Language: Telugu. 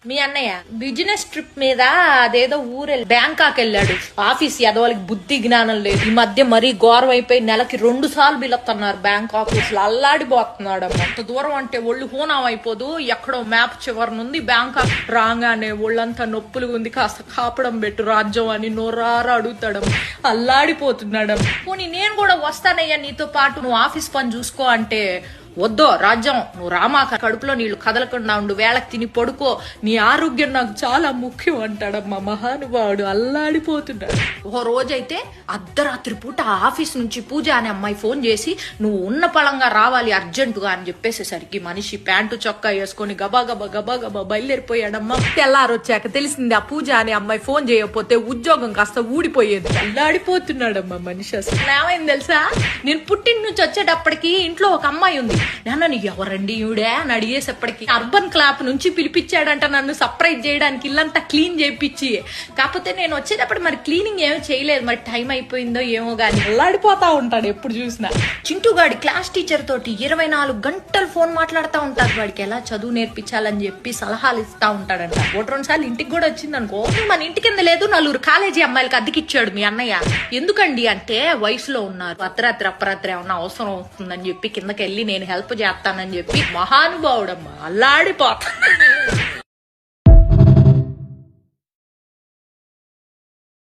మీ అన్నయ్య బిజినెస్ ట్రిప్ మీద అదేదో ఊరెళ్ళి బ్యాంకాక్ వెళ్ళాడు. ఆఫీస్ ఎదవాళ్ళకి బుద్ధి జ్ఞానం లేదు. ఈ మధ్య మరీ ఘోరం అయిపోయి నెలకి 2 సార్లు బిల్లుతున్నారు బ్యాంకాక్. అల్లాడిపోతున్నాడు. అంత దూరం అంటే ఒళ్ళు హూనం అయిపోదు. ఎక్కడో మ్యాప్ చివరి నుండి బ్యాంకాక్ రాగానే ఒళ్ళంతా నొప్పులు ఉంది, కాస్త కాపడం పెట్టు రాజ్యం అని నోరారా అడుగుతాడు. అల్లాడిపోతున్నాడు. పోనీ నేను కూడా వస్తానయ్యా నీతో పాటు, నువ్వు ఆఫీస్ పని చూసుకో అంటే, వద్దో రాజ్యం నువ్వు రామా, కడుపులో నీళ్లు కదలకుండా ఉండు, వేళకి తిని పడుకో, నీ ఆరోగ్యం నాకు చాలా ముఖ్యం అంటాడమ్మా మహానుభావుడు. అల్లాడిపోతున్నాడు. ఓ రోజైతే అర్ధరాత్రి పూట ఆఫీస్ నుంచి పూజ అనే అమ్మాయి ఫోన్ చేసి నువ్వు ఉన్న పళంగా రావాలి అర్జెంటుగా అని చెప్పేసేసరికి మనిషి ప్యాంటు చొక్కా వేసుకొని గబా గబా బయలుదేరిపోయాడమ్మా. తెల్లారొచ్చాక తెలిసింది ఆ పూజ అనే అమ్మాయి ఫోన్ చేయకపోతే ఉద్యోగం కాస్త ఊడిపోయేది. అల్లాడిపోతున్నాడమ్మా మనిషి. అసలు ఏమైంది తెలుసా, నేను పుట్టిన నుంచి వచ్చేటప్పటికి ఇంట్లో ఒక అమ్మాయి ఉంది. నాన్న ఎవరండి ఈవిడే అని అడిగేసేప్పటికి అర్బన్ క్లాప్ నుంచి పిలిపించాడంట నన్ను సర్ప్రైజ్ చేయడానికి, ఇల్లంతా క్లీన్ చేయించి. కాకపోతే నేను వచ్చేటప్పుడు మరి క్లీనింగ్ ఏమీ చేయలేదు, మరి టైం అయిపోయిందో ఏమో గానీ అల్లాడిపోతా ఉంటాడు ఎప్పుడు చూసినా. చింటూగాడి క్లాస్ టీచర్ తోటి 24 గంటలు ఫోన్ మాట్లాడుతూ ఉంటారు. వాడికి ఎలా చదువు నేర్పించాలని చెప్పి సలహాలు ఇస్తా ఉంటాడంట. 1-2 సార్లు ఇంటికి కూడా వచ్చింది అనుకో. మన ఇంటి కింద లేదు 4 కాలేజీ అమ్మాయిలకి అద్దెకిచ్చాడు మీ అన్నయ్య. ఎందుకండి అంటే వయసులో ఉన్నారు, అర్ధరాత్రి ఏమన్నా అవసరం వస్తుందని చెప్పి కిందకి వెళ్ళి నేను హెల్ప్ చేస్తానని చెప్పి మహానుభావుడమ్మా. అల్లాడిపోతా